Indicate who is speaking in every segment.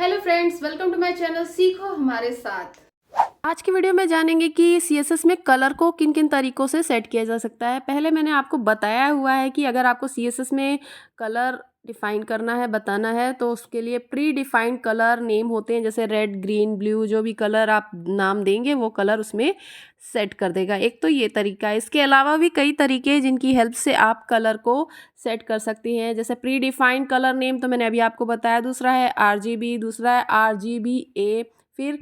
Speaker 1: Hello friends, welcome to my channel सीखो हमारे साथ। आज की वीडियो में जानेंगे कि सीएसएस में कलर को किन किन तरीकों से सेट किया जा सकता है। पहले मैंने आपको बताया हुआ है कि अगर आपको सीएसएस में कलर डिफाइन करना है, बताना है, तो उसके लिए प्री डिफाइंड कलर नेम होते हैं, जैसे रेड, ग्रीन, ब्लू, जो भी कलर आप नाम देंगे वो कलर उसमें सेट कर देगा। एक तो ये तरीका है। इसके अलावा भी कई तरीके हैं जिनकी हेल्प से आप कलर को सेट कर सकते हैं। जैसे प्री डिफाइंड कलर नेम तो मैंने अभी आपको बताया। दूसरा है आरजीबी, दूसरा है आरजीबीए, फिर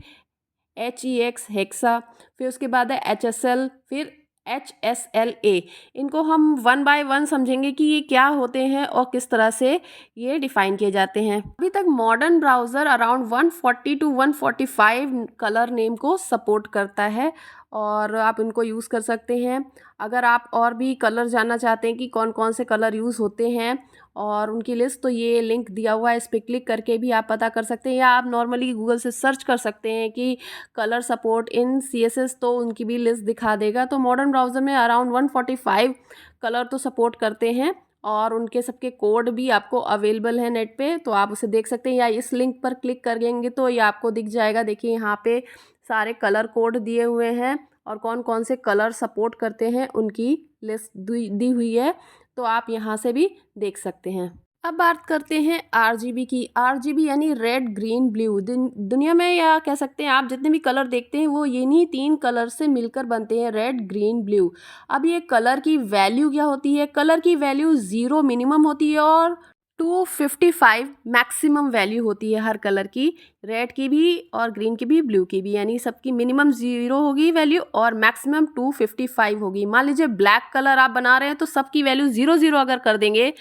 Speaker 1: HEX हेक्सा, फिर उसके बाद है HSL, फिर HSLA। इनको हम वन बाय वन समझेंगे कि ये क्या होते हैं और किस तरह से ये डिफाइन किए जाते हैं। अभी तक modern browser around 140 to 145 colour name को सपोर्ट करता है और आप इनको यूज़ कर सकते हैं। अगर आप और भी कलर जानना चाहते हैं कि कौन कौन से कलर यूज़ होते हैं और उनकी लिस्ट, तो ये लिंक दिया हुआ है, इस पर क्लिक करके भी आप पता कर सकते हैं, या आप नॉर्मली गूगल से सर्च कर सकते हैं कि कलर सपोर्ट इन CSS, तो उनकी भी लिस्ट दिखा देगा। तो मॉडर्न ब्राउज़र में अराउंड 145 कलर तो सपोर्ट करते हैं और उनके सबके कोड भी आपको अवेलेबल है नेट पे, तो आप उसे देख सकते हैं, या इस लिंक पर क्लिक करेंगे तो ये आपको दिख जाएगा। देखिए यहाँ पे सारे कलर कोड दिए हुए हैं और कौन कौन से कलर सपोर्ट करते हैं उनकी लिस्ट दी हुई है, तो आप यहाँ से भी देख सकते हैं। अब बात करते हैं RGB की। RGB यानी रेड, ग्रीन, ब्लू। दुनिया में, या कह सकते हैं आप जितने भी कलर देखते हैं वो इन्हीं 3 कलर से मिलकर बनते हैं, रेड, ग्रीन, ब्लू। अब ये कलर की वैल्यू क्या होती है? कलर की वैल्यू 0 मिनिमम होती है और 255 मैक्सिमम वैल्यू होती है हर कलर की, रेड की भी और ग्रीन की भी, ब्लू की भी। यानी सबकी मिनिमम 0 होगी वैल्यू और मैक्सिमम 255 होगी। मान लीजिए ब्लैक कलर आप बना रहे हैं तो सबकी वैल्यू 0 अगर कर देंगे,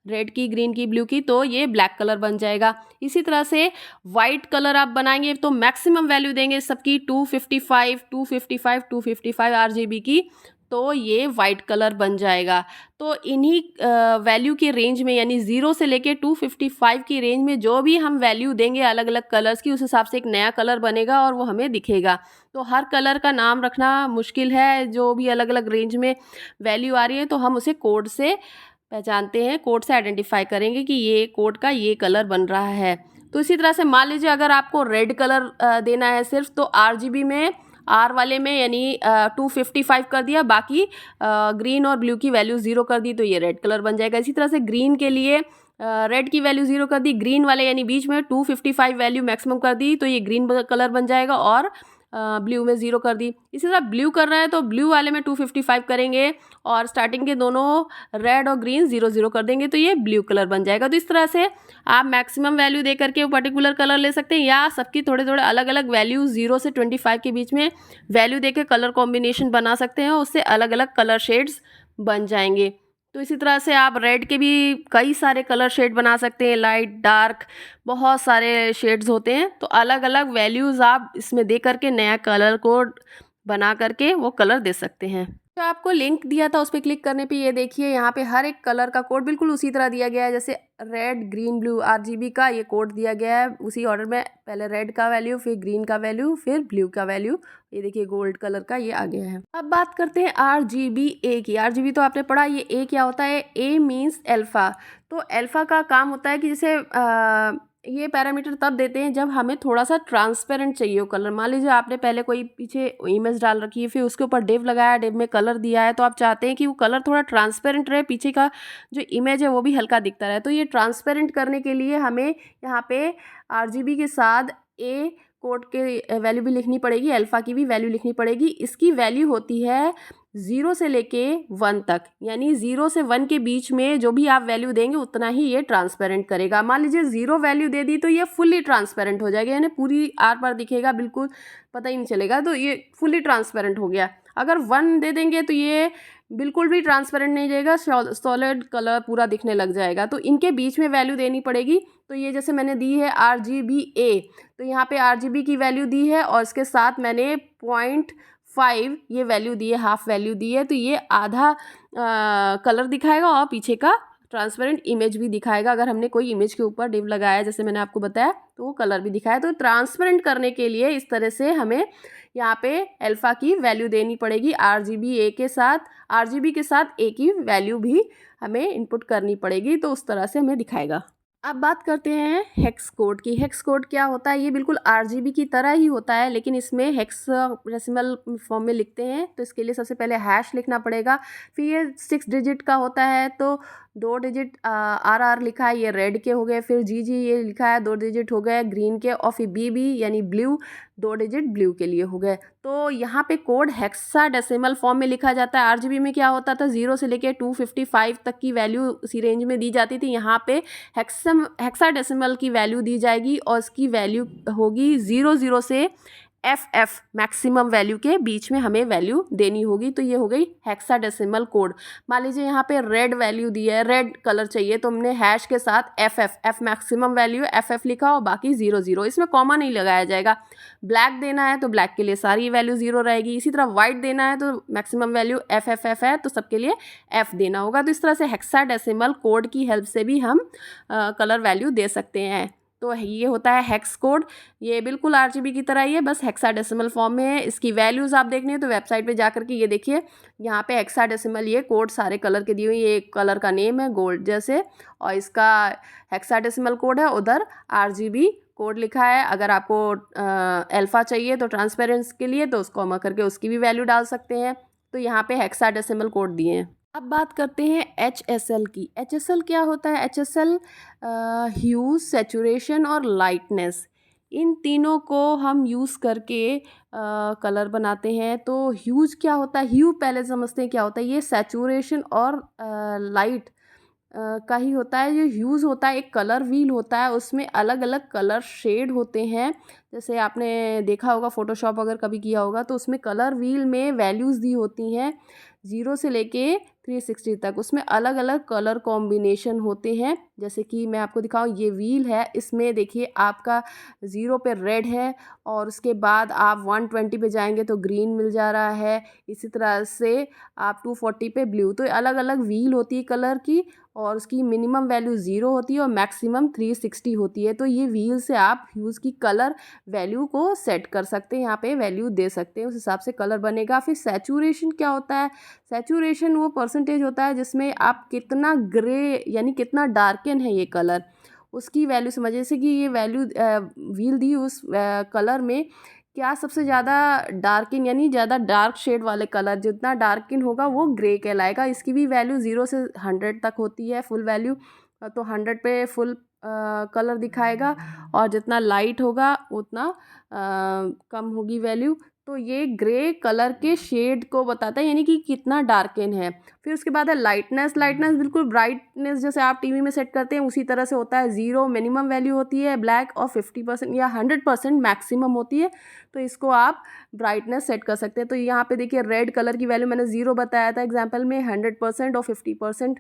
Speaker 1: रेड की, ग्रीन की, ब्लू की, तो ये ब्लैक कलर बन जाएगा। इसी तरह से वाइट कलर आप बनाएंगे तो मैक्सिमम वैल्यू देंगे सबकी 255 RGB की, तो ये वाइट कलर बन जाएगा। तो इन्हीं वैल्यू के रेंज में, यानी 0 से लेके 255 की रेंज में जो भी हम वैल्यू देंगे अलग अलग कलर्स की, उस हिसाब से एक नया कलर बनेगा और वो हमें दिखेगा। तो हर कलर का नाम रखना मुश्किल है, जो भी अलग अलग रेंज में वैल्यू आ रही है तो हम उसे कोड से पहचानते हैं, कोड से आइडेंटिफाई करेंगे कि ये कोड का ये कलर बन रहा है। तो इसी तरह से मान लीजिए अगर आपको रेड कलर देना है सिर्फ, तो RGB में R वाले में यानी 255 कर दिया, बाकी ग्रीन और ब्लू की वैल्यू 0 कर दी, तो ये रेड कलर बन जाएगा। इसी तरह से ग्रीन के लिए रेड की वैल्यू 0 कर दी, ग्रीन वाले यानी बीच में 255 वैल्यू मैक्सिमम कर दी, तो ये ग्रीन कलर बन जाएगा, और ब्लू में 0 कर दी। इसी तरह ब्लू कर रहे हैं तो ब्लू वाले में 255 करेंगे और स्टार्टिंग के दोनों रेड और ग्रीन 0 कर देंगे, तो ये ब्लू कलर बन जाएगा। तो इस तरह से आप मैक्सिमम वैल्यू दे करके वो पर्टिकुलर कलर ले सकते हैं, या सबकी थोड़े थोड़े अलग अलग वैल्यू 0 से 25 के बीच में वैल्यू देकर कलर कॉम्बिनेशन बना सकते हैं, उससे अलग अलग कलर शेड्स बन जाएंगे। तो इसी तरह से आप रेड के भी कई सारे कलर शेड बना सकते हैं, लाइट, डार्क, बहुत सारे शेड्स होते हैं। तो अलग अलग वैल्यूज़ आप इसमें दे करके नया कलर कोड बना करके वो कलर दे सकते हैं। जो आपको लिंक दिया था उस पर क्लिक करने पे ये देखिए यहाँ पे हर एक कलर का कोड बिल्कुल उसी तरह दिया गया है, जैसे रेड, ग्रीन, ब्लू, RGB का ये कोड दिया गया है उसी ऑर्डर में। पहले रेड का वैल्यू, फिर ग्रीन का वैल्यू, फिर ब्लू का वैल्यू। ये देखिए गोल्ड कलर का ये आ गया है। अब बात करते हैं RGBA की। RGB तो आपने पढ़ा, ये A क्या होता है? A means alpha. तो अल्फा का काम होता है कि जैसे ये पैरामीटर तब देते हैं जब हमें थोड़ा सा ट्रांसपेरेंट चाहिए हो कलर। मान लीजिए आपने पहले कोई पीछे इमेज डाल रखी है, फिर उसके ऊपर डिव लगाया, डिव में कलर दिया है, तो आप चाहते हैं कि वो कलर थोड़ा ट्रांसपेरेंट रहे, पीछे का जो इमेज है वो भी हल्का दिखता रहे। तो ये ट्रांसपेरेंट करने के लिए हमें यहाँ पे RGB के साथ A कोड के वैल्यू भी लिखनी पड़ेगी, अल्फा की भी वैल्यू लिखनी पड़ेगी। इसकी वैल्यू होती है 0 से लेके 1 तक, यानी 0 से 1 के बीच में जो भी आप वैल्यू देंगे उतना ही ये ट्रांसपेरेंट करेगा। मान लीजिए 0 वैल्यू दे दी तो ये फुल्ली ट्रांसपेरेंट हो जाएगा, यानी पूरी आर पार दिखेगा, बिल्कुल पता ही नहीं चलेगा, तो ये फुल्ली ट्रांसपेरेंट हो गया। अगर 1 दे देंगे तो ये बिल्कुल भी ट्रांसपेरेंट नहीं जाएगा, सॉलिड कलर पूरा दिखने लग जाएगा। तो इनके बीच में वैल्यू देनी पड़ेगी। तो ये जैसे मैंने दी है RGBA, तो यहाँ पे RGB की वैल्यू दी है और इसके साथ मैंने 0.5 ये वैल्यू दी है, हाफ वैल्यू दी है, तो ये आधा कलर दिखाएगा और पीछे का ट्रांसपेरेंट इमेज भी दिखाएगा। अगर हमने कोई इमेज के ऊपर डिव लगाया जैसे मैंने आपको बताया, तो वो कलर भी दिखाया। तो ट्रांसपेरेंट करने के लिए इस तरह से हमें यहाँ पे अल्फा की वैल्यू देनी पड़ेगी, RGBA के साथ, RGB के साथ A की वैल्यू भी हमें इनपुट करनी पड़ेगी, तो उस तरह से हमें दिखाएगा। अब बात करते हैं हेक्स कोड की। हेक्स कोड क्या होता है? ये बिल्कुल आरजीबी की तरह ही होता है, लेकिन इसमें हेक्साडेसिमल फॉर्म में लिखते हैं। तो इसके लिए सबसे पहले हैश लिखना पड़ेगा। फिर ये 6 डिजिट का होता है, तो 2 डिजिट RR लिखा है, ये रेड के हो गए। फिर GG ये लिखा है, 2 डिजिट हो गए ग्रीन के। और फिर BB यानी ब्लू, 2 डिजिट ब्लू के लिए हो गए। तो यहाँ पे कोड हेक्साडेसिमल फॉर्म में लिखा जाता है। आरजीबी में क्या होता था, 0 से लेके 255 तक की वैल्यू उसी रेंज में दी जाती थी। यहाँ पे हेक्साडेसिमल की वैल्यू दी जाएगी और इसकी वैल्यू होगी 00 से FF मैक्सिमम वैल्यू के बीच में हमें वैल्यू देनी होगी। तो ये हो गई हेक्साडेसिमल कोड। मान लीजिए यहाँ पे रेड वैल्यू दी है, रेड कलर चाहिए, तो हमने हैश के साथ F मैक्सिमम वैल्यू FF लिखा और बाकी 00। इसमें कॉमा नहीं लगाया जाएगा। ब्लैक देना है तो ब्लैक के लिए सारी वैल्यू 0 रहेगी। इसी तरह वाइट देना है तो मैक्सिमम वैल्यू FF है, तो सबके लिए F देना होगा। तो इस तरह से हेक्साडेसिमल कोड की हेल्प से भी हम कलर वैल्यू दे सकते हैं। तो ये होता है हेक्स कोड। ये बिल्कुल आरजीबी की तरह ही है, बस हेक्साडेसिमल फॉर्म में है। इसकी वैल्यूज़ आप देखनी है तो वेबसाइट पे जाकर के ये देखिए, यहाँ पे हेक्साडेसिमल ये कोड सारे कलर के दिए हुए। ये एक कलर का नेम है गोल्ड जैसे, और इसका हेक्साडेसिमल कोड है। उधर आरजीबी कोड लिखा है। अगर आपको अल्फ़ा चाहिए तो ट्रांसपेरेंस के लिए, तो उसको कॉमा करके उसकी भी वैल्यू डाल सकते हैं। तो यहाँ पे हेक्साडेसिमल कोड दिए हैं। अब बात करते हैं HSL की। HSL क्या होता है? HSL ह्यूज, सैचुरेशन और लाइटनेस, इन तीनों को हम यूज़ करके कलर बनाते हैं। तो ह्यूज क्या होता है? ह्यू पहले समझते हैं क्या होता है। ये सैचुरेशन और लाइट का ही होता है। जो ह्यूज होता है, एक कलर व्हील होता है, उसमें अलग अलग कलर शेड होते हैं। जैसे आपने देखा होगा फोटोशॉप अगर कभी किया होगा, तो उसमें कलर व्हील में वैल्यूज़ दी होती हैं 0 से लेके 360 तक। उसमें अलग अलग कलर कॉम्बिनेशन होते हैं। जैसे कि मैं आपको दिखाऊं, ये व्हील है, इसमें देखिए आपका 0 पे रेड है, और उसके बाद आप 120 पे जाएंगे तो ग्रीन मिल जा रहा है। इसी तरह से आप 240 पे ब्लू। तो अलग अलग व्हील होती है कलर की, और उसकी मिनिमम वैल्यू 0 होती है और मैक्सिमम 360 होती है। तो ये व्हील से आप ह्यूज़ की कलर वैल्यू को सेट कर सकते हैं, यहाँ पे वैल्यू दे सकते हैं, उस हिसाब से कलर बनेगा। फिर सैचुरेशन क्या होता है? सैचुरेशन वो परसेंटेज होता है जिसमें आप कितना ग्रे यानी कितना डार्कन है ये कलर, उसकी वैल्यू समझिए। जैसे कि ये वैल्यू व्हील दी उस कलर में क्या सबसे ज़्यादा डार्किन यानी ज़्यादा डार्क शेड वाले कलर, जितना डार्किन होगा वो ग्रे कहलाएगा। इसकी भी वैल्यू 0 से 100 तक होती है फुल वैल्यू। तो 100 पे फुल कलर दिखाएगा, और जितना लाइट होगा उतना कम होगी वैल्यू। तो ये ग्रे कलर के शेड को बताता है, यानी कि कितना डार्कन है। फिर उसके बाद है लाइटनेस। लाइटनेस बिल्कुल ब्राइटनेस जैसे आप टीवी में सेट करते हैं उसी तरह से होता है। 0 मिनिमम वैल्यू होती है ब्लैक, और 50% या 100% मैक्सिमम होती है। तो इसको आप ब्राइटनेस सेट कर सकते हैं। तो यहाँ पे देखिए रेड कलर की वैल्यू मैंने 0 बताया था एग्जाम्पल में, 100% और 50%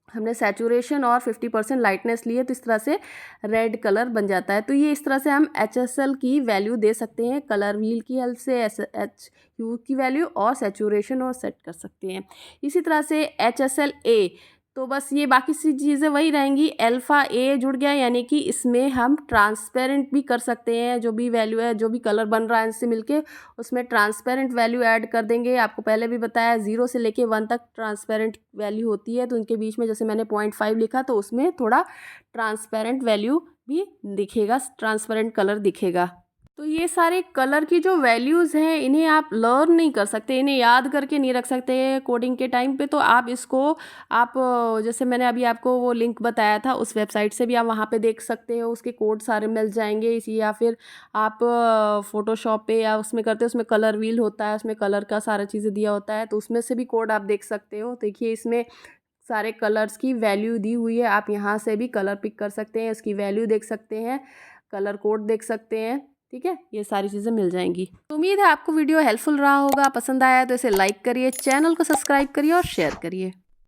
Speaker 1: हमने सैचुरेशन और 50% लाइटनेस लिए, तो इस तरह से रेड कलर बन जाता है। तो ये इस तरह से हम HSL की वैल्यू दे सकते हैं कलर व्हील की हेल्प से। HU की वैल्यू और सैचुरेशन और सेट कर सकते हैं। इसी तरह से HSLA, तो बस ये बाकी सी चीज़ें वही रहेंगी। अल्फ़ा A जुड़ गया, यानी कि इसमें हम ट्रांसपेरेंट भी कर सकते हैं। जो भी वैल्यू है, जो भी कलर बन रहा है इससे मिलके, उसमें ट्रांसपेरेंट वैल्यू ऐड कर देंगे। आपको पहले भी बताया 0 से लेके 1 तक ट्रांसपेरेंट वैल्यू होती है। तो उनके बीच में जैसे मैंने 0.5 लिखा, तो उसमें थोड़ा ट्रांसपेरेंट वैल्यू भी दिखेगा, ट्रांसपेरेंट कलर दिखेगा। तो ये सारे कलर की जो वैल्यूज़ हैं, इन्हें आप लर्न नहीं कर सकते, इन्हें याद करके नहीं रख सकते कोडिंग के टाइम पे। तो आप इसको आप जैसे मैंने अभी आपको वो लिंक बताया था, उस वेबसाइट से भी आप वहाँ पे देख सकते हो। उसके कोड सारे मिल जाएंगे इसी, या फिर आप फोटोशॉप पे या उसमें करते हो, उसमें कलर व्हील होता है, उसमें कलर का सारा चीज़ें दिया होता है, तो उसमें से भी कोड आप देख सकते हो। देखिए इसमें सारे कलर्स की वैल्यू दी हुई है। आप यहाँ से भी कलर पिक कर सकते हैं, उसकी वैल्यू देख सकते हैं, कलर कोड देख सकते हैं। ठीक है, ये सारी चीज़ें मिल जाएंगी। तो उम्मीद है आपको वीडियो हेल्पफुल रहा होगा। पसंद आया तो इसे लाइक करिए, चैनल को सब्सक्राइब करिए और शेयर करिए।